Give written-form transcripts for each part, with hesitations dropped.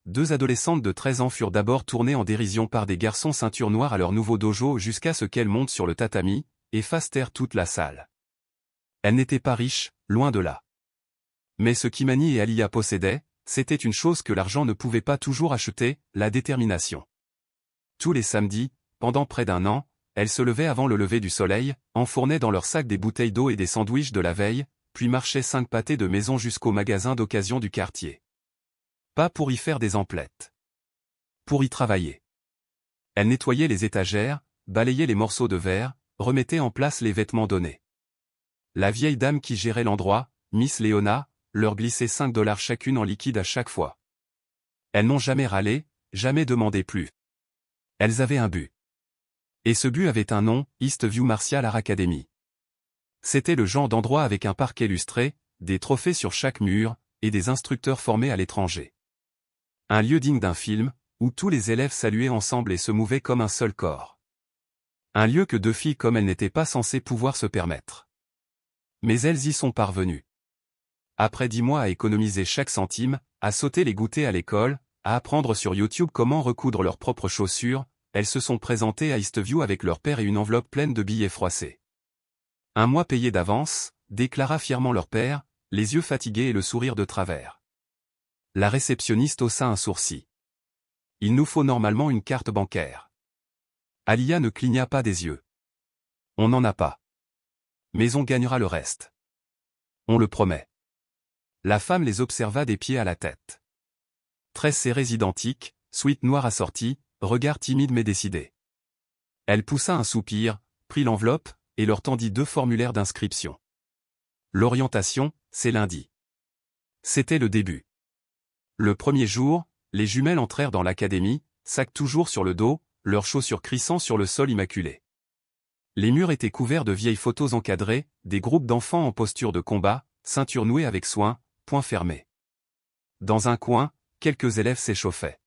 deux adolescentes de 13 ans furent d'abord tournées en dérision par des garçons ceinture noire à leur nouveau dojo jusqu'à ce qu'elles montent sur le tatami, et fassent taire toute la salle. Elles n'étaient pas riches, loin de là. Mais ce qu'Imani et Aliyah possédaient, c'était une chose que l'argent ne pouvait pas toujours acheter, la détermination. Tous les samedis, pendant près d'un an, elles se levaient avant le lever du soleil, enfournaient dans leur sac des bouteilles d'eau et des sandwichs de la veille, puis marchaient 5 pâtés de maison jusqu'au magasin d'occasion du quartier. Pas pour y faire des emplettes. Pour y travailler. Elles nettoyaient les étagères, balayaient les morceaux de verre, remettaient en place les vêtements donnés. La vieille dame qui gérait l'endroit, Miss Leona, leur glissait 5 $ chacune en liquide à chaque fois. Elles n'ont jamais râlé, jamais demandé plus. Elles avaient un but. Et ce but avait un nom, Eastview Martial Art Academy. C'était le genre d'endroit avec un parc illustré, des trophées sur chaque mur, et des instructeurs formés à l'étranger. Un lieu digne d'un film, où tous les élèves saluaient ensemble et se mouvaient comme un seul corps. Un lieu que 2 filles comme elles n'étaient pas censées pouvoir se permettre. Mais elles y sont parvenues. Après 10 mois à économiser chaque centime, à sauter les goûters à l'école, à apprendre sur YouTube comment recoudre leurs propres chaussures, elles se sont présentées à Eastview avec leur père et une enveloppe pleine de billets froissés. 1 mois payé d'avance, déclara fièrement leur père, les yeux fatigués et le sourire de travers. La réceptionniste haussa un sourcil. Il nous faut normalement une carte bancaire. Aliyah ne cligna pas des yeux. On n'en a pas. Mais on gagnera le reste. On le promet. La femme les observa des pieds à la tête. Tresses serrées identiques, sweat noire assortie, regard timide mais décidé. Elle poussa un soupir, prit l'enveloppe, et leur tendit 2 formulaires d'inscription. L'orientation, c'est lundi. C'était le début. Le premier jour, les jumelles entrèrent dans l'académie, sac toujours sur le dos, leurs chaussures crissant sur le sol immaculé. Les murs étaient couverts de vieilles photos encadrées, des groupes d'enfants en posture de combat, ceinture nouée avec soin, poings fermés. Dans un coin, quelques élèves s'échauffaient.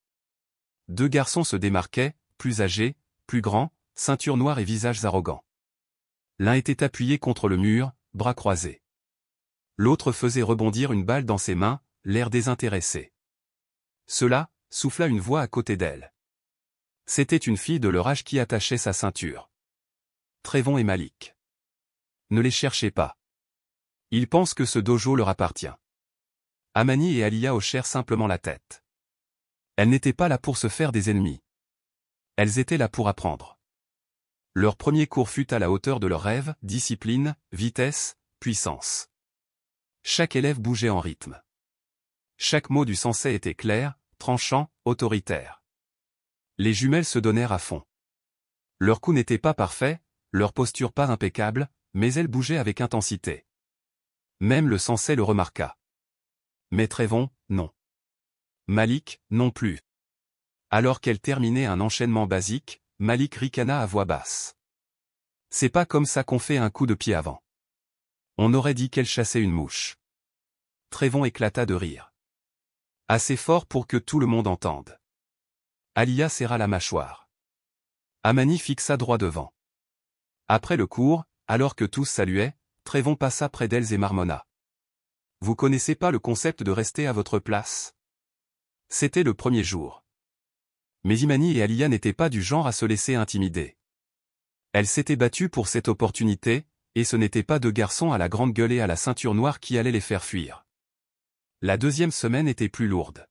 2 garçons se démarquaient, plus âgés, plus grands, ceinture noire et visages arrogants. L'un était appuyé contre le mur, bras croisés. L'autre faisait rebondir une balle dans ses mains, l'air désintéressé. Cela, souffla une voix à côté d'elle. C'était une fille de leur âge qui attachait sa ceinture. Trevon et Malik. Ne les cherchez pas. Ils pensent que ce dojo leur appartient. Amani et Aliyah hochèrent simplement la tête. Elles n'étaient pas là pour se faire des ennemis. Elles étaient là pour apprendre. Leur premier cours fut à la hauteur de leurs rêves, discipline, vitesse, puissance. Chaque élève bougeait en rythme. Chaque mot du sensei était clair, tranchant, autoritaire. Les jumelles se donnèrent à fond. Leur coup n'était pas parfait, leur posture pas impeccable, mais elles bougeaient avec intensité. Même le sensei le remarqua. Mais Trevon, non. Malik, non plus. Alors qu'elle terminait un enchaînement basique, Malik ricana à voix basse. C'est pas comme ça qu'on fait un coup de pied avant. On aurait dit qu'elle chassait une mouche. Trevon éclata de rire. Assez fort pour que tout le monde entende. Aliyah serra la mâchoire. Amani fixa droit devant. Après le cours, alors que tous saluaient, Trevon passa près d'elles et marmonna. Vous connaissez pas le concept de rester à votre place? C'était le premier jour. Mais Imani et Aliyah n'étaient pas du genre à se laisser intimider. Elles s'étaient battues pour cette opportunité, et ce n'était pas 2 garçons à la grande gueule et à la ceinture noire qui allaient les faire fuir. La 2e semaine était plus lourde.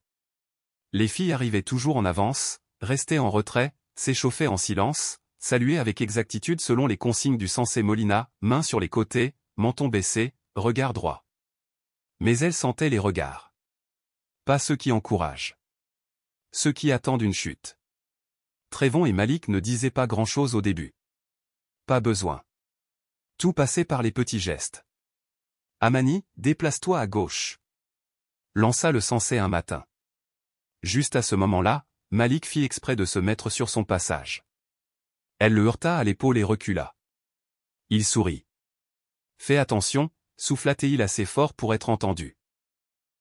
Les filles arrivaient toujours en avance, restaient en retrait, s'échauffaient en silence, saluaient avec exactitude selon les consignes du sensei Molina, mains sur les côtés, menton baissé, regard droit. Mais elles sentaient les regards. Pas ceux qui encouragent. Ceux qui attendent une chute. Trevon et Malik ne disaient pas grand-chose au début. Pas besoin. Tout passait par les petits gestes. Amani, déplace-toi à gauche. Lança le sensei un matin. Juste à ce moment-là, Malik fit exprès de se mettre sur son passage. Elle le heurta à l'épaule et recula. Il sourit. Fais attention, souffla-t-il assez fort pour être entendu.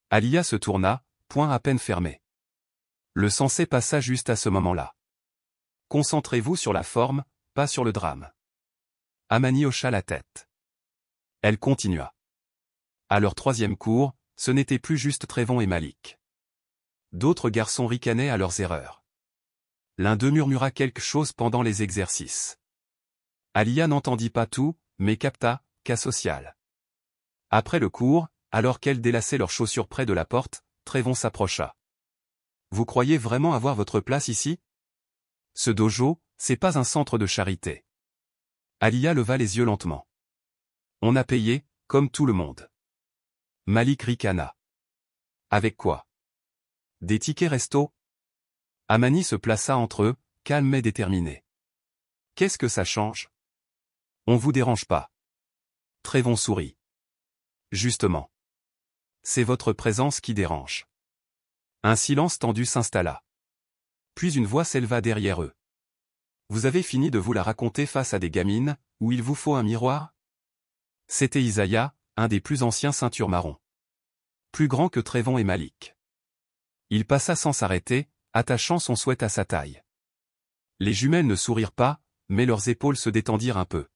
Aliyah se tourna, poing à peine fermé. Le sensei passa juste à ce moment-là. Concentrez-vous sur la forme, pas sur le drame. Amani hocha la tête. Elle continua. À leur 3e cours, ce n'était plus juste Trevon et Malik. D'autres garçons ricanaient à leurs erreurs. L'un d'eux murmura quelque chose pendant les exercices. Alia n'entendit pas tout, mais capta, cas social. Après le cours, alors qu'elles délaçaient leurs chaussures près de la porte, Trévon s'approcha. « Vous croyez vraiment avoir votre place ici? Ce dojo, c'est pas un centre de charité. » Alia leva les yeux lentement. « On a payé, comme tout le monde. » Malik ricana. « Avec quoi? Des tickets resto? » Amani se plaça entre eux, calme mais déterminé. « Qu'est-ce que ça change? On vous dérange pas. » Trévon sourit. « Justement. C'est votre présence qui dérange. » Un silence tendu s'installa. Puis une voix s'éleva derrière eux. « Vous avez fini de vous la raconter face à des gamines, où il vous faut un miroir? » C'était Isaiah, un des plus anciens ceintures marron. Plus grand que Trévon et Malik. Il passa sans s'arrêter, attachant son sweat à sa taille. Les jumelles ne sourirent pas, mais leurs épaules se détendirent un peu.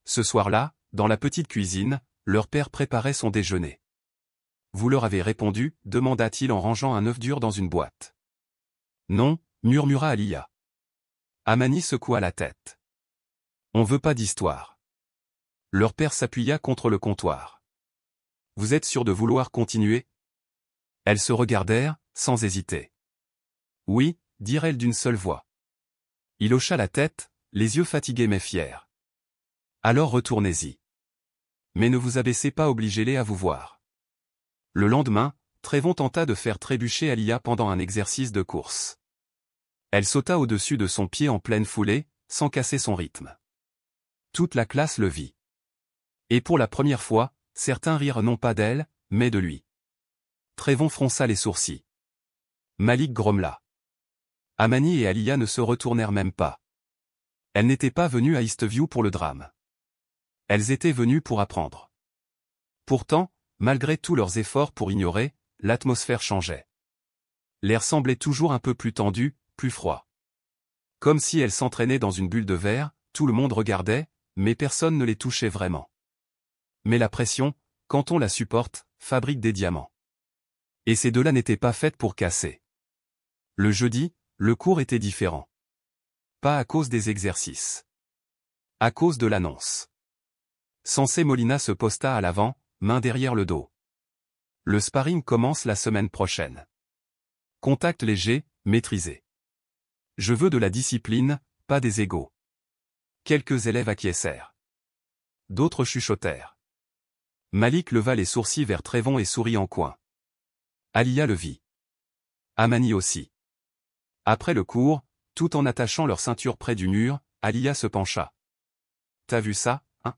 Ce soir-là, dans la petite cuisine, leur père préparait son déjeuner. « Vous leur avez répondu » demanda-t-il en rangeant un œuf dur dans une boîte. « Non » murmura Alia. Amani secoua la tête. « On veut pas d'histoire. » Leur père s'appuya contre le comptoir. « Vous êtes sûr de vouloir continuer? » Elles se regardèrent, sans hésiter. « Oui » dirent-elles d'une seule voix. Il hocha la tête, les yeux fatigués mais fiers. « Alors retournez-y. Mais ne vous abaissez pas, obligez-les à vous voir. » Le lendemain, Trévon tenta de faire trébucher Alia pendant un exercice de course. Elle sauta au-dessus de son pied en pleine foulée, sans casser son rythme. Toute la classe le vit. Et pour la première fois, certains rirent non pas d'elle, mais de lui. Trévon fronça les sourcils. Malik grommela. Amani et Alia ne se retournèrent même pas. Elles n'étaient pas venues à Eastview pour le drame. Elles étaient venues pour apprendre. Pourtant, malgré tous leurs efforts pour ignorer, l'atmosphère changeait. L'air semblait toujours un peu plus tendu, plus froid. Comme si elles s'entraînaient dans une bulle de verre, tout le monde regardait, mais personne ne les touchait vraiment. Mais la pression, quand on la supporte, fabrique des diamants. Et ces deux-là n'étaient pas faites pour casser. Le jeudi, le cours était différent. Pas à cause des exercices. À cause de l'annonce. Sensei Molina se posta à l'avant, main derrière le dos. Le sparring commence la semaine prochaine. Contact léger, maîtrisé. Je veux de la discipline, pas des égos. Quelques élèves acquiescèrent. D'autres chuchotèrent. Malik leva les sourcils vers Trévon et sourit en coin. Alia le vit. Amani aussi. Après le cours, tout en attachant leur ceinture près du mur, Alia se pencha. « T'as vu ça, hein ?»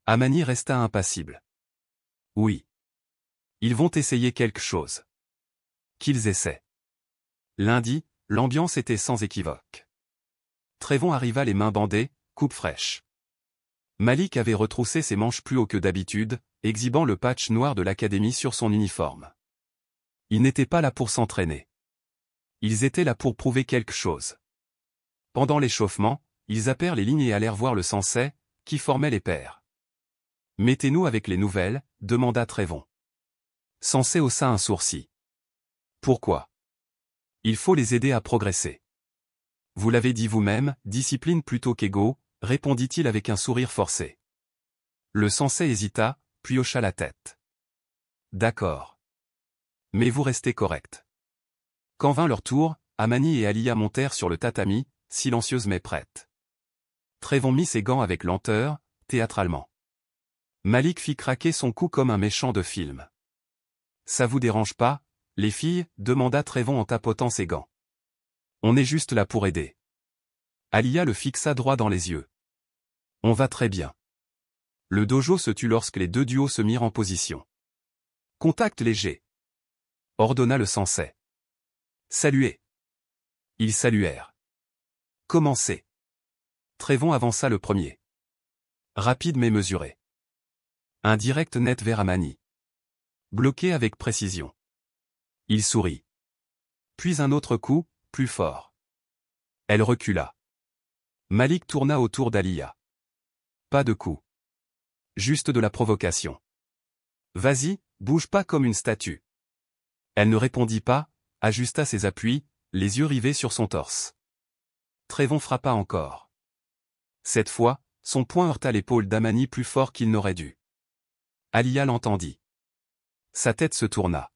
Amani resta impassible. « Oui. Ils vont essayer quelque chose. » Qu'ils essaient. Lundi, l'ambiance était sans équivoque. Trévon arriva les mains bandées, coupe fraîche. Malik avait retroussé ses manches plus haut que d'habitude, exhibant le patch noir de l'académie sur son uniforme. Ils n'étaient pas là pour s'entraîner. Ils étaient là pour prouver quelque chose. Pendant l'échauffement, ils zappèrent les lignes et allèrent voir le sensei, qui formait les paires. « Mettez-nous avec les nouvelles » demanda Trévon. Sensei haussa un sourcil. « Pourquoi ? Il faut les aider à progresser. » « Vous l'avez dit vous-même, discipline plutôt qu'ego » répondit-il avec un sourire forcé. Le sensei hésita, puis hocha la tête. « D'accord. Mais vous restez correct. » Quand vint leur tour, Amani et Alia montèrent sur le tatami, silencieuses mais prêtes. Trévon mit ses gants avec lenteur, théâtralement. Malik fit craquer son cou comme un méchant de film. « Ça vous dérange pas, les filles » demanda Trévon en tapotant ses gants. « On est juste là pour aider. » Alia le fixa droit dans les yeux. « On va très bien. » Le dojo se tut lorsque les deux duos se mirent en position. « Contact léger » ordonna le sensei. « Saluez » Ils saluèrent. « Commencez » Trévon avança le premier. Rapide mais mesuré. Un direct net vers Amani. Bloqué avec précision. Il sourit. Puis un autre coup, plus fort. Elle recula. Malik tourna autour d'Alia. Pas de coup. Juste de la provocation. Vas-y, bouge pas comme une statue. Elle ne répondit pas, ajusta ses appuis, les yeux rivés sur son torse. Trévon frappa encore. Cette fois, son poing heurta l'épaule d'Amani plus fort qu'il n'aurait dû. Alia l'entendit. Sa tête se tourna.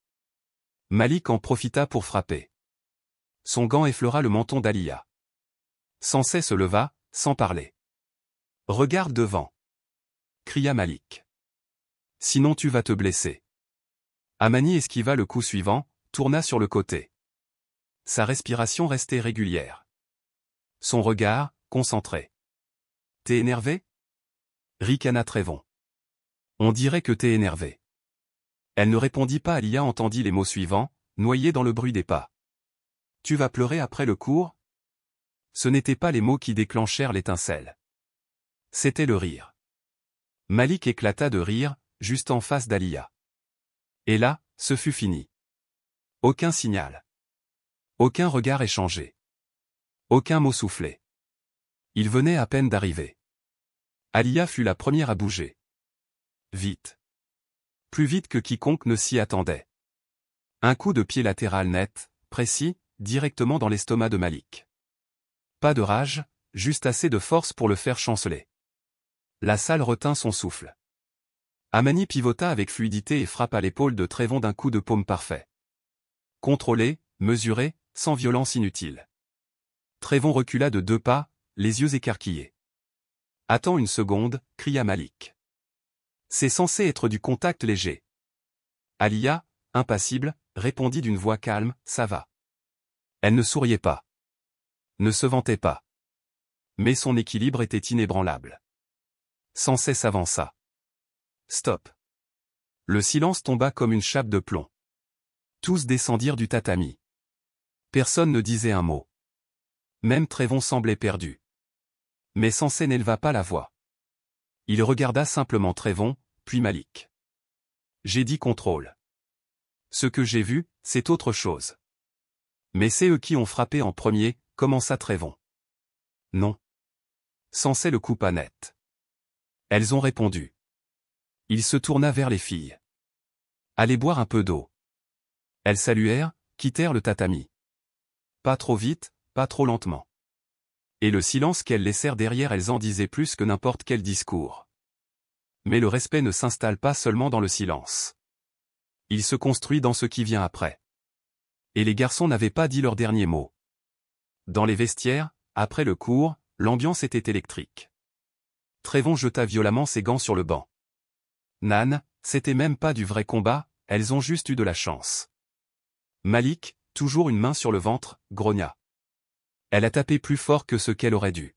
Malik en profita pour frapper. Son gant effleura le menton d'Alia. Sansé se leva, sans parler. « Regarde devant !» cria Malik. « Sinon tu vas te blesser. » Amani esquiva le coup suivant, tourna sur le côté. Sa respiration restait régulière. Son regard, concentré. « T'es énervé ?» ricana Trévon. « On dirait que t'es énervé. » Elle ne répondit pas. Alia entendit les mots suivants, noyés dans le bruit des pas. « Tu vas pleurer après le cours ?» Ce n'étaient pas les mots qui déclenchèrent l'étincelle. C'était le rire. Malik éclata de rire, juste en face d'Alia. Et là, ce fut fini. Aucun signal. Aucun regard échangé. Aucun mot soufflé. Il venait à peine d'arriver. Alia fut la première à bouger. Vite. Plus vite que quiconque ne s'y attendait. Un coup de pied latéral net, précis, directement dans l'estomac de Malik. Pas de rage, juste assez de force pour le faire chanceler. La salle retint son souffle. Amani pivota avec fluidité et frappa l'épaule de Trévon d'un coup de paume parfait. Contrôlé, mesuré, sans violence inutile. Trévon recula de 2 pas, les yeux écarquillés. « Attends une seconde » cria Malik. « C'est censé être du contact léger. » Alia, impassible, répondit d'une voix calme, « Ça va. » Elle ne souriait pas. Ne se vantait pas. Mais son équilibre était inébranlable. Sansé s'avança. Stop. Le silence tomba comme une chape de plomb. Tous descendirent du tatami. Personne ne disait un mot. Même Trévon semblait perdu. Mais Sansé n'éleva pas la voix. Il regarda simplement Trévon, puis Malik. J'ai dit contrôle. Ce que j'ai vu, c'est autre chose. Mais c'est eux qui ont frappé en premier, commença Trévon. Non. Sansé le coupa net. Elles ont répondu. Il se tourna vers les filles. Allez boire un peu d'eau. Elles saluèrent, quittèrent le tatami. Pas trop vite, pas trop lentement. Et le silence qu'elles laissèrent derrière elles en disait plus que n'importe quel discours. Mais le respect ne s'installe pas seulement dans le silence. Il se construit dans ce qui vient après. Et les garçons n'avaient pas dit leur dernier mot. Dans les vestiaires, après le cours, l'ambiance était électrique. Trévon jeta violemment ses gants sur le banc. Nan, c'était même pas du vrai combat, elles ont juste eu de la chance. Malik, toujours une main sur le ventre, grogna. Elle a tapé plus fort que ce qu'elle aurait dû.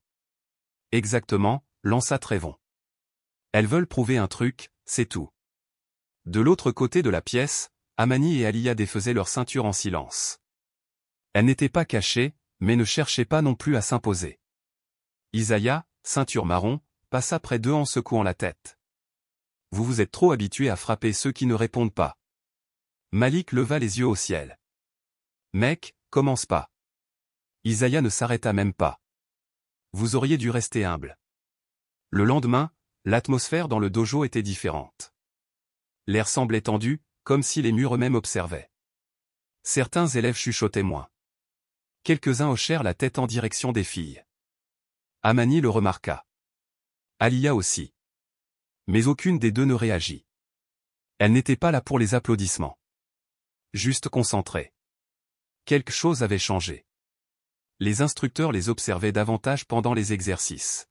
Exactement, lança Trévon. Elles veulent prouver un truc, c'est tout. De l'autre côté de la pièce, Amani et Alia défaisaient leur ceinture en silence. Elles n'étaient pas cachées, mais ne cherchaient pas non plus à s'imposer. Isaiah, ceinture marron, passa près d'eux en secouant la tête. Vous vous êtes trop habitués à frapper ceux qui ne répondent pas. Malik leva les yeux au ciel. Mec, commence pas. Isaiah ne s'arrêta même pas. Vous auriez dû rester humble. Le lendemain, l'atmosphère dans le dojo était différente. L'air semblait tendu, comme si les murs eux-mêmes observaient. Certains élèves chuchotaient moins. Quelques-uns hochèrent la tête en direction des filles. Amani le remarqua. Alia aussi. Mais aucune des deux ne réagit. Elle n'était pas là pour les applaudissements. Juste concentrée. Quelque chose avait changé. Les instructeurs les observaient davantage pendant les exercices.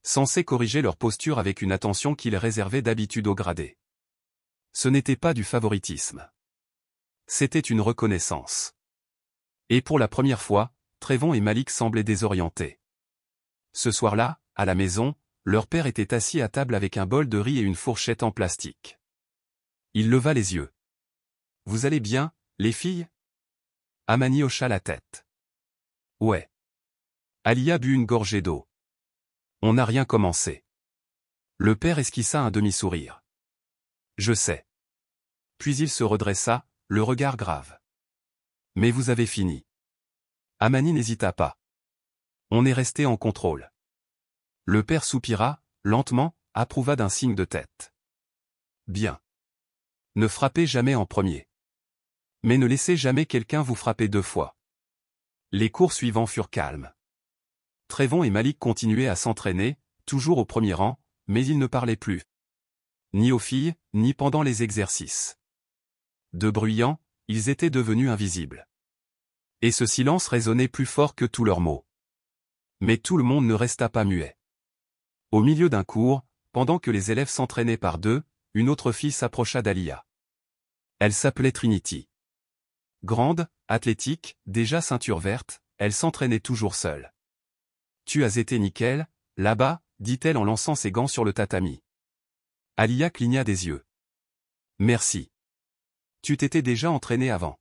Censés corriger leur posture avec une attention qu'ils réservaient d'habitude aux gradés. Ce n'était pas du favoritisme. C'était une reconnaissance. Et pour la première fois, Trévon et Malik semblaient désorientés. Ce soir-là, à la maison, leur père était assis à table avec un bol de riz et une fourchette en plastique. Il leva les yeux. « Vous allez bien, les filles ?» Amani hocha la tête. « Ouais. » Alia but une gorgée d'eau. « On n'a rien commencé. » Le père esquissa un demi-sourire. « Je sais. » Puis il se redressa, le regard grave. « Mais vous avez fini. » Amani n'hésita pas. On est resté en contrôle. Le père soupira, lentement, approuva d'un signe de tête. Bien. Ne frappez jamais en premier. Mais ne laissez jamais quelqu'un vous frapper 2 fois. Les cours suivants furent calmes. Trevon et Malik continuaient à s'entraîner, toujours au premier rang, mais ils ne parlaient plus. Ni aux filles, ni pendant les exercices. De bruyants, ils étaient devenus invisibles. Et ce silence résonnait plus fort que tous leurs mots. Mais tout le monde ne resta pas muet. Au milieu d'un cours, pendant que les élèves s'entraînaient par 2, une autre fille s'approcha d'Alia. Elle s'appelait Trinity. Grande, athlétique, déjà ceinture verte, elle s'entraînait toujours seule. « Tu as été nickel, là-bas » dit-elle en lançant ses gants sur le tatami. Alia cligna des yeux. « Merci. Tu t'étais déjà entraîné avant. »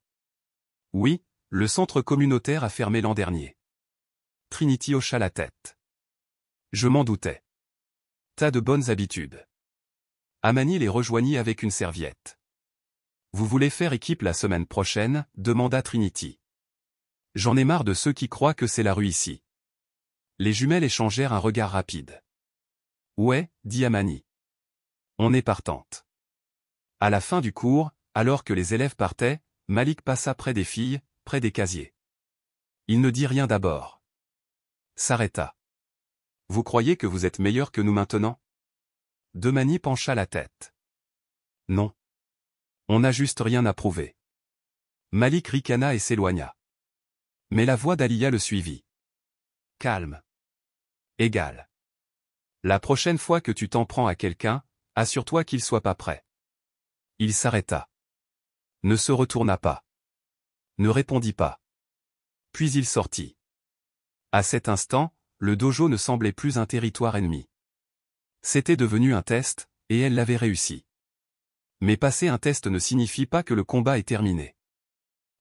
« Oui, le centre communautaire a fermé l'an dernier. » Trinity hocha la tête. « Je m'en doutais. T'as de bonnes habitudes. » Amani les rejoignit avec une serviette. « Vous voulez faire équipe la semaine prochaine » demanda Trinity. « J'en ai marre de ceux qui croient que c'est la rue ici. » Les jumelles échangèrent un regard rapide. « Ouais, » dit Amani. « On est partante. » À la fin du cours, alors que les élèves partaient, Malik passa près des filles, près des casiers. Il ne dit rien d'abord. S'arrêta. « Vous croyez que vous êtes meilleur que nous maintenant » Demani pencha la tête. « Non. On n'a juste rien à prouver. » Malik ricana et s'éloigna. Mais la voix d'Alia le suivit. « Calme. Égal. La prochaine fois que tu t'en prends à quelqu'un, assure-toi qu'il soit pas prêt. » Il s'arrêta. Ne se retourna pas. Ne répondit pas. Puis il sortit. À cet instant, le dojo ne semblait plus un territoire ennemi. C'était devenu un test, et elle l'avait réussi. Mais passer un test ne signifie pas que le combat est terminé.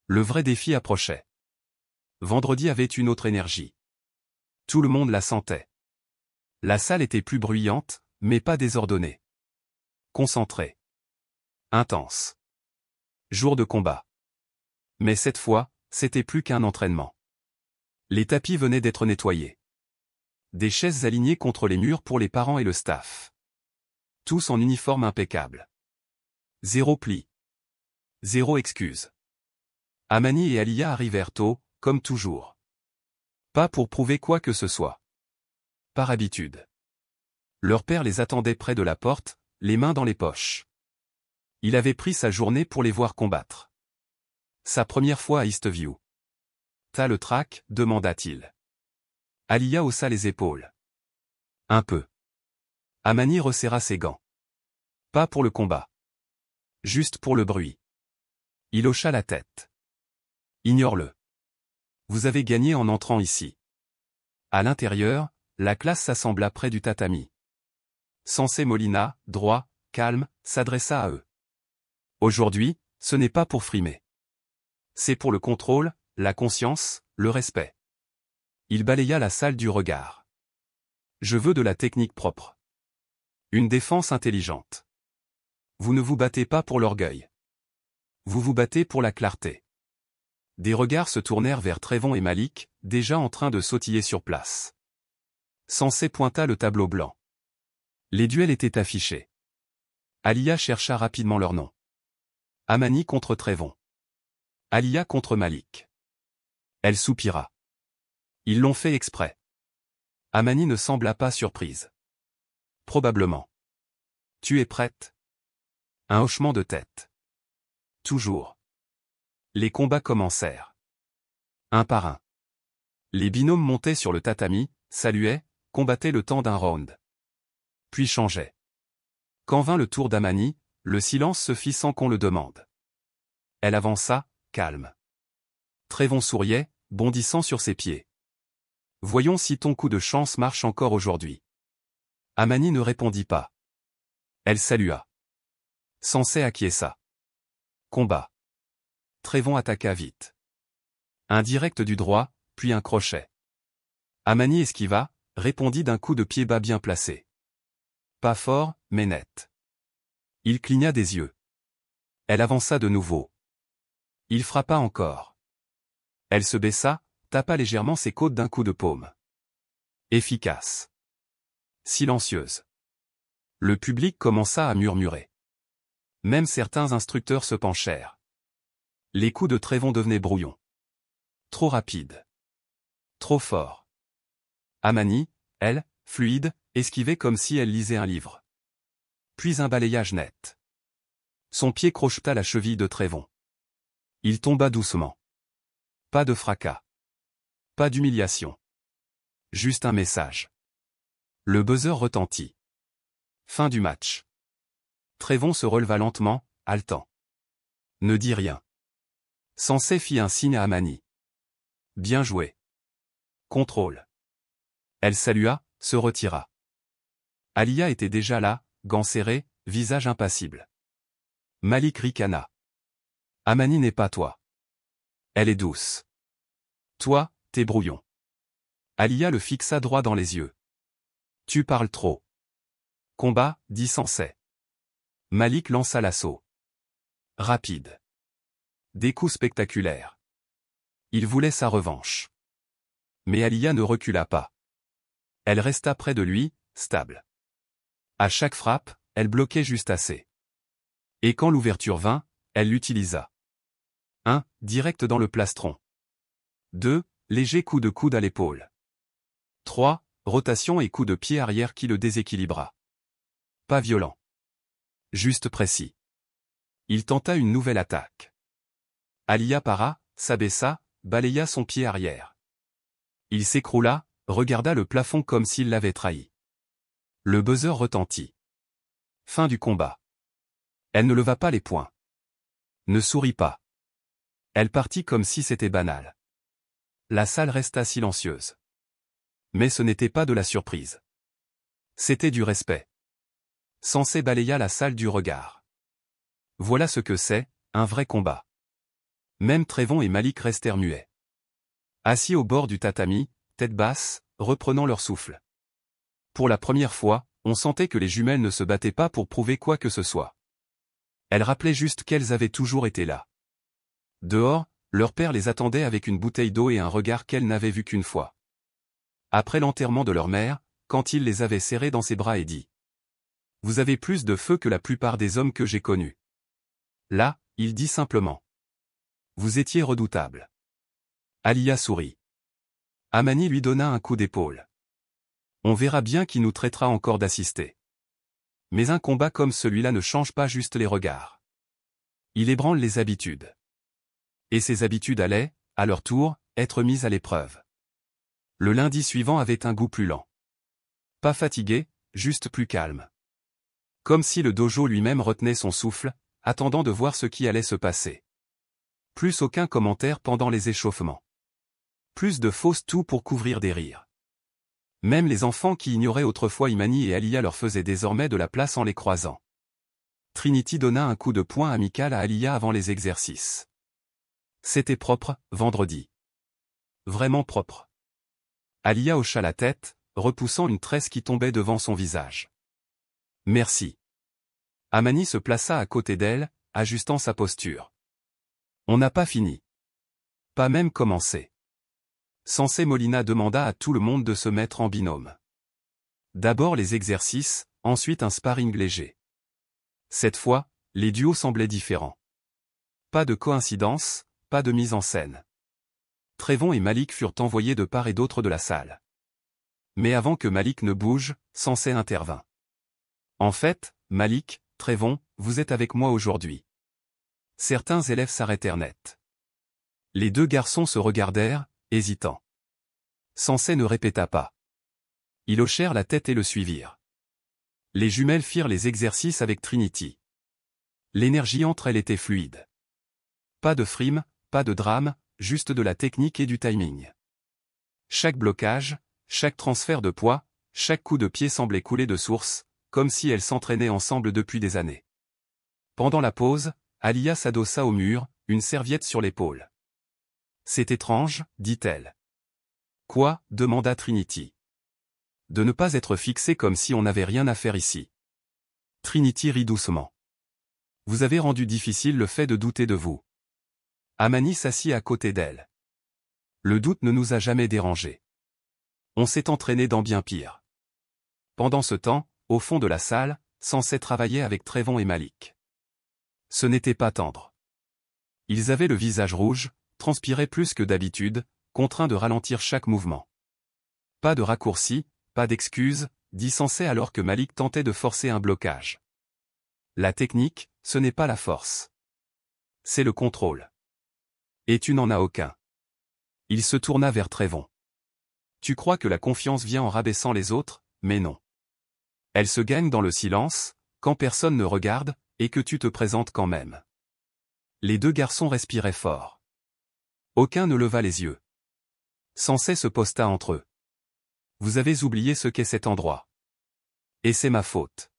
Le vrai défi approchait. Vendredi avait une autre énergie. Tout le monde la sentait. La salle était plus bruyante, mais pas désordonnée. Concentrée. Intense. Jour de combat. Mais cette fois, c'était plus qu'un entraînement. Les tapis venaient d'être nettoyés. Des chaises alignées contre les murs pour les parents et le staff. Tous en uniforme impeccable. Zéro pli. Zéro excuse. Amani et Alia arrivèrent tôt, comme toujours. Pas pour prouver quoi que ce soit. Par habitude. Leur père les attendait près de la porte, les mains dans les poches. Il avait pris sa journée pour les voir combattre. Sa première fois à Eastview. « T'as le trac » demanda-t-il. Alia haussa les épaules. Un peu. Amani resserra ses gants. Pas pour le combat. Juste pour le bruit. Il hocha la tête. Ignore-le. Vous avez gagné en entrant ici. À l'intérieur, la classe s'assembla près du tatami. Sensei Molina, droit, calme, s'adressa à eux. Aujourd'hui, ce n'est pas pour frimer. C'est pour le contrôle, la conscience, le respect. Il balaya la salle du regard. Je veux de la technique propre. Une défense intelligente. Vous ne vous battez pas pour l'orgueil. Vous vous battez pour la clarté. Des regards se tournèrent vers Trevon et Malik, déjà en train de sautiller sur place. Sensei pointa le tableau blanc. Les duels étaient affichés. Alia chercha rapidement leur nom. Amani contre Trevon. Alia contre Malik. Elle soupira. Ils l'ont fait exprès. Amani ne sembla pas surprise. Probablement. Tu es prête? Un hochement de tête. Toujours. Les combats commencèrent. Un par un. Les binômes montaient sur le tatami, saluaient, combattaient le temps d'un round. Puis changeaient. Quand vint le tour d'Amani, le silence se fit sans qu'on le demande. Elle avança, calme. Trevon souriait, bondissant sur ses pieds. Voyons si ton coup de chance marche encore aujourd'hui. Amani ne répondit pas. Elle salua. Sensei acquiesça. Combat. Trevon attaqua vite. Un direct du droit, puis un crochet. Amani esquiva, répondit d'un coup de pied bas bien placé. Pas fort, mais net. Il cligna des yeux. Elle avança de nouveau. Il frappa encore. Elle se baissa, tapa légèrement ses côtes d'un coup de paume. Efficace. Silencieuse. Le public commença à murmurer. Même certains instructeurs se penchèrent. Les coups de Trévon devenaient brouillons. Trop rapides. Trop forts. Amani, elle, fluide, esquivait comme si elle lisait un livre. Puis un balayage net. Son pied crocheta la cheville de Trévon. Il tomba doucement. Pas de fracas. Pas d'humiliation. Juste un message. Le buzzer retentit. Fin du match. Trévon se releva lentement, haletant. Ne dis rien. Sensei fit un signe à Amani. Bien joué. Contrôle. Elle salua, se retira. Alia était déjà là, gants serrés, visage impassible. Malik ricana. Amani n'est pas toi. Elle est douce. Toi, t'es brouillon. Alia le fixa droit dans les yeux. Tu parles trop. Combat, dit Sensei. Malik lança l'assaut. Rapide. Des coups spectaculaires. Il voulait sa revanche. Mais Alia ne recula pas. Elle resta près de lui, stable. À chaque frappe, elle bloquait juste assez. Et quand l'ouverture vint, elle l'utilisa. 1. Direct dans le plastron. 2. Léger coup de coude à l'épaule. 3. Rotation et coup de pied arrière qui le déséquilibra. Pas violent. Juste précis. Il tenta une nouvelle attaque. Alia para, s'abaissa, balaya son pied arrière. Il s'écroula, regarda le plafond comme s'il l'avait trahi. Le buzzer retentit. Fin du combat. Elle ne leva pas les poings. Ne sourit pas. Elle partit comme si c'était banal. La salle resta silencieuse. Mais ce n'était pas de la surprise. C'était du respect. Sensei balaya la salle du regard. Voilà ce que c'est, un vrai combat. Même Trévon et Malik restèrent muets. Assis au bord du tatami, tête basse, reprenant leur souffle. Pour la première fois, on sentait que les jumelles ne se battaient pas pour prouver quoi que ce soit. Elles rappelaient juste qu'elles avaient toujours été là. Dehors, leur père les attendait avec une bouteille d'eau et un regard qu'elles n'avaient vu qu'une fois. Après l'enterrement de leur mère, quand il les avait serrées dans ses bras et dit « Vous avez plus de feu que la plupart des hommes que j'ai connus. » Là, il dit simplement « Vous étiez redoutable. » Alia sourit. Amani lui donna un coup d'épaule. On verra bien qui nous traitera encore d'assistés. Mais un combat comme celui-là ne change pas juste les regards. Il ébranle les habitudes. Et ces habitudes allaient, à leur tour, être mises à l'épreuve. Le lundi suivant avait un goût plus lent. Pas fatigué, juste plus calme. Comme si le dojo lui-même retenait son souffle, attendant de voir ce qui allait se passer. Plus aucun commentaire pendant les échauffements. Plus de fausses toux pour couvrir des rires. Même les enfants qui ignoraient autrefois Imani et Alia leur faisaient désormais de la place en les croisant. Trinity donna un coup de poing amical à Alia avant les exercices. C'était propre, vendredi. Vraiment propre. Alia hocha la tête, repoussant une tresse qui tombait devant son visage. Merci. Amani se plaça à côté d'elle, ajustant sa posture. On n'a pas fini. Pas même commencé. Sensei Molina demanda à tout le monde de se mettre en binôme. D'abord les exercices, ensuite un sparring léger. Cette fois, les duos semblaient différents. Pas de coïncidence, pas de mise en scène. Trévon et Malik furent envoyés de part et d'autre de la salle. Mais avant que Malik ne bouge, Sensei intervint. En fait, Malik, Trévon, vous êtes avec moi aujourd'hui. Certains élèves s'arrêtèrent net. Les deux garçons se regardèrent, hésitants. Sensei ne répéta pas. Ils hochèrent la tête et le suivirent. Les jumelles firent les exercices avec Trinity. L'énergie entre elles était fluide. Pas de frime, pas de drame, juste de la technique et du timing. Chaque blocage, chaque transfert de poids, chaque coup de pied semblait couler de source, comme si elles s'entraînaient ensemble depuis des années. Pendant la pause, Alia s'adossa au mur, une serviette sur l'épaule. C'est étrange, dit-elle. Quoi, demanda Trinity. De ne pas être fixé comme si on n'avait rien à faire ici. Trinity rit doucement. Vous avez rendu difficile le fait de douter de vous. Amani s'assit à côté d'elle. Le doute ne nous a jamais dérangés. On s'est entraîné dans bien pire. Pendant ce temps, au fond de la salle, Sensei travaillait avec Trévon et Malik. Ce n'était pas tendre. Ils avaient le visage rouge, transpiraient plus que d'habitude, contraints de ralentir chaque mouvement. Pas de raccourci, pas d'excuses, dit Sensei alors que Malik tentait de forcer un blocage. La technique, ce n'est pas la force. C'est le contrôle. Et tu n'en as aucun. Il se tourna vers Trevon. Tu crois que la confiance vient en rabaissant les autres, mais non. Elle se gagne dans le silence, quand personne ne regarde, et que tu te présentes quand même. Les deux garçons respiraient fort. Aucun ne leva les yeux. Sensei se posta entre eux. Vous avez oublié ce qu'est cet endroit. Et c'est ma faute.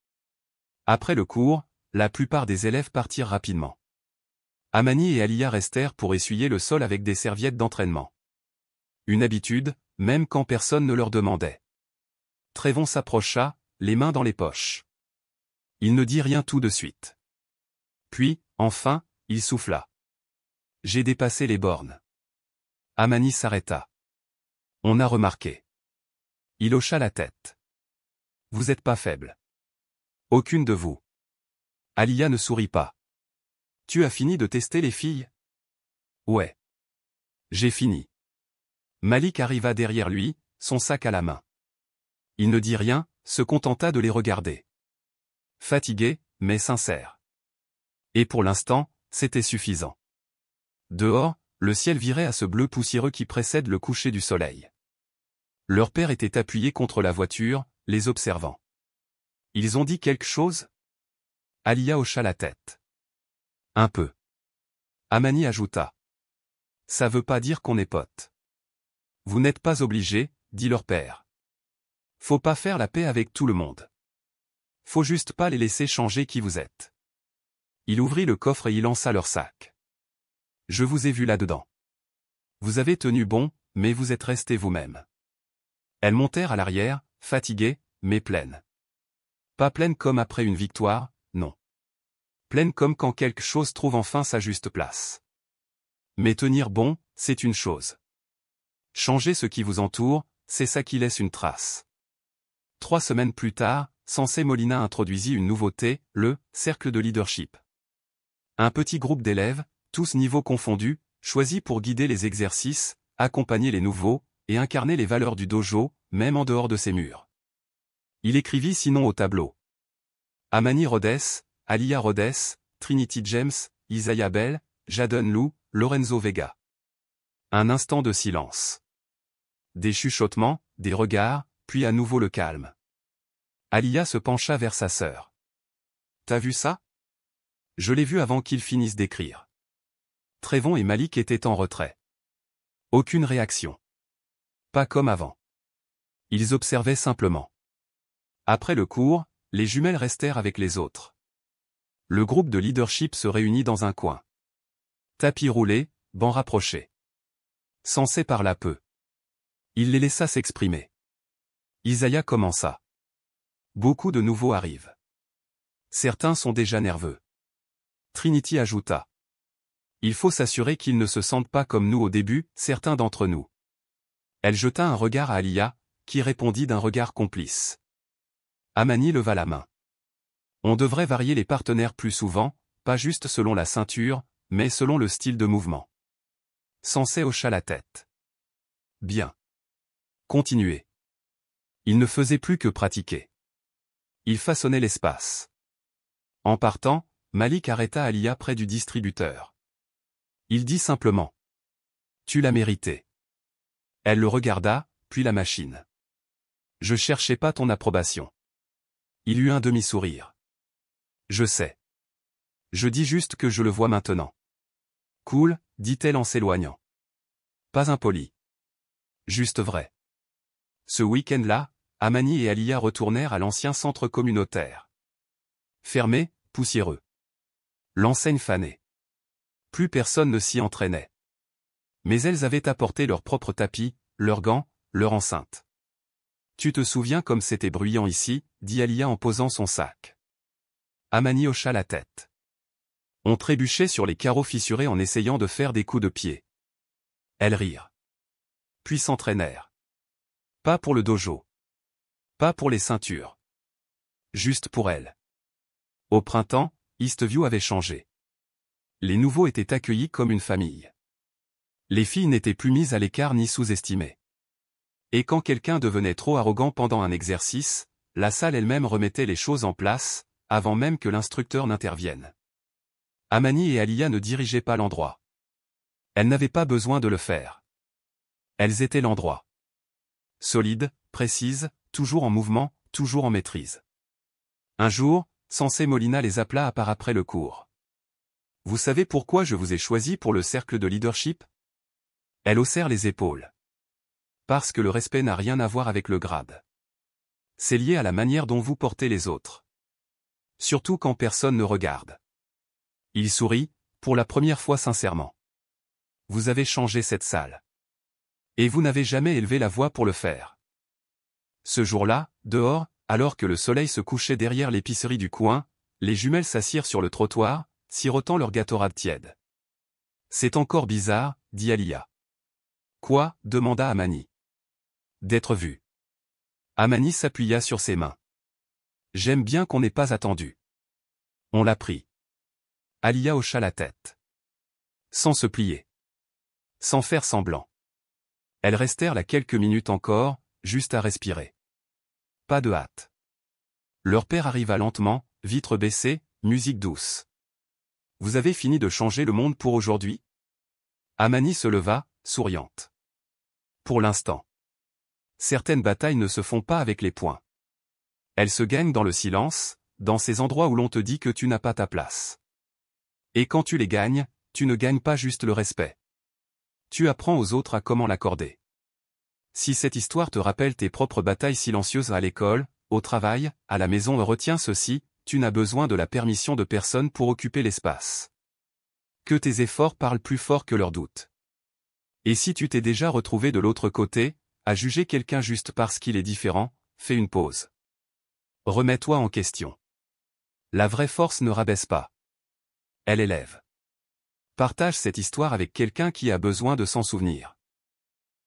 Après le cours, la plupart des élèves partirent rapidement. Amani et Aliyah restèrent pour essuyer le sol avec des serviettes d'entraînement. Une habitude, même quand personne ne leur demandait. Trevon s'approcha, les mains dans les poches. Il ne dit rien tout de suite. Puis, enfin, il souffla. J'ai dépassé les bornes. Amani s'arrêta. On a remarqué. Il hocha la tête. Vous n'êtes pas faible. Aucune de vous. Aliyah ne sourit pas. Tu as fini de tester les filles? Ouais. J'ai fini. Malik arriva derrière lui, son sac à la main. Il ne dit rien, se contenta de les regarder. Fatigué, mais sincère. Et pour l'instant, c'était suffisant. Dehors, le ciel virait à ce bleu poussiéreux qui précède le coucher du soleil. Leur père était appuyé contre la voiture, les observant. Ils ont dit quelque chose? Aliyah hocha la tête. Un peu. Amani ajouta. Ça veut pas dire qu'on est potes. Vous n'êtes pas obligés, dit leur père. Faut pas faire la paix avec tout le monde. Faut juste pas les laisser changer qui vous êtes. Il ouvrit le coffre et y lança leur sac. Je vous ai vu là-dedans. Vous avez tenu bon, mais vous êtes restés vous-même. Elles montèrent à l'arrière, fatiguées, mais pleines. Pas pleines comme après une victoire, non. Pleines comme quand quelque chose trouve enfin sa juste place. Mais tenir bon, c'est une chose. Changer ce qui vous entoure, c'est ça qui laisse une trace. 3 semaines plus tard, Sensei Molina introduisit une nouveauté, le « cercle de leadership ». Un petit groupe d'élèves, tous niveaux confondus, choisis pour guider les exercices, accompagner les nouveaux, et incarner les valeurs du dojo, même en dehors de ses murs. Il écrivit sinon au tableau. Amani Rhodes, Aliyah Rhodes, Trinity James, Isaiah Bell, Jaden Lou, Lorenzo Vega. Un instant de silence. Des chuchotements, des regards, puis à nouveau le calme. Aliyah se pencha vers sa sœur. T'as vu ça? Je l'ai vu avant qu'ils finissent d'écrire. Trevon et Malik étaient en retrait. Aucune réaction. Pas comme avant. Ils observaient simplement. Après le cours, les jumelles restèrent avec les autres. Le groupe de leadership se réunit dans un coin. Tapis roulé, banc rapproché. Sensei parla peu. Il les laissa s'exprimer. Isaiah commença. Beaucoup de nouveaux arrivent. Certains sont déjà nerveux. Trinity ajouta. Il faut s'assurer qu'ils ne se sentent pas comme nous au début, certains d'entre nous. Elle jeta un regard à Aliyah, qui répondit d'un regard complice. Amani leva la main. On devrait varier les partenaires plus souvent, pas juste selon la ceinture, mais selon le style de mouvement. Sensei hocha la tête. Bien. Continuez. Il ne faisait plus que pratiquer. Il façonnait l'espace. En partant, Malik arrêta Aliyah près du distributeur. Il dit simplement. Tu l'as mérité. Elle le regarda, puis la machine. Je cherchais pas ton approbation. Il eut un demi-sourire. Je sais. Je dis juste que je le vois maintenant. Cool, dit-elle en s'éloignant. Pas impoli. Juste vrai. Ce week-end-là, Amani et Aliyah retournèrent à l'ancien centre communautaire. Fermé, poussiéreux. L'enseigne fanée. Plus personne ne s'y entraînait. Mais elles avaient apporté leur propre tapis, leurs gants, leur enceinte. Tu te souviens comme c'était bruyant ici, dit Aliyah en posant son sac. Amani hocha la tête. On trébuchait sur les carreaux fissurés en essayant de faire des coups de pied. Elles rirent. Puis s'entraînèrent. Pas pour le dojo. Pas pour les ceintures. Juste pour elles. Au printemps, Eastview avait changé. Les nouveaux étaient accueillis comme une famille. Les filles n'étaient plus mises à l'écart ni sous-estimées. Et quand quelqu'un devenait trop arrogant pendant un exercice, la salle elle-même remettait les choses en place, avant même que l'instructeur n'intervienne. Amani et Alia ne dirigeaient pas l'endroit. Elles n'avaient pas besoin de le faire. Elles étaient l'endroit. Solides, précises, toujours en mouvement, toujours en maîtrise. Un jour, Sensei Molina les appela à part après le cours. « Vous savez pourquoi je vous ai choisi pour le cercle de leadership ?» Elles haussèrent les épaules. Parce que le respect n'a rien à voir avec le grade. C'est lié à la manière dont vous portez les autres. Surtout quand personne ne regarde. Il sourit, pour la première fois sincèrement. Vous avez changé cette salle. Et vous n'avez jamais élevé la voix pour le faire. Ce jour-là, dehors, alors que le soleil se couchait derrière l'épicerie du coin, les jumelles s'assirent sur le trottoir, sirotant leur gâteauade tiède. C'est encore bizarre, dit Alia. Quoi, demanda Amani. D'être vu. Amani s'appuya sur ses mains. J'aime bien qu'on n'ait pas attendu. On l'a pris. Alia hocha la tête. Sans se plier. Sans faire semblant. Elles restèrent là quelques minutes encore, juste à respirer. Pas de hâte. Leur père arriva lentement, vitre baissée, musique douce. Vous avez fini de changer le monde pour aujourd'hui ? Amani se leva, souriante. Pour l'instant. Certaines batailles ne se font pas avec les poings. Elles se gagnent dans le silence, dans ces endroits où l'on te dit que tu n'as pas ta place. Et quand tu les gagnes, tu ne gagnes pas juste le respect. Tu apprends aux autres à comment l'accorder. Si cette histoire te rappelle tes propres batailles silencieuses à l'école, au travail, à la maison, retiens ceci, tu n'as besoin de la permission de personne pour occuper l'espace. Que tes efforts parlent plus fort que leurs doutes. Et si tu t'es déjà retrouvé de l'autre côté, à juger quelqu'un juste parce qu'il est différent, fais une pause. Remets-toi en question. La vraie force ne rabaisse pas. Elle élève. Partage cette histoire avec quelqu'un qui a besoin de s'en souvenir.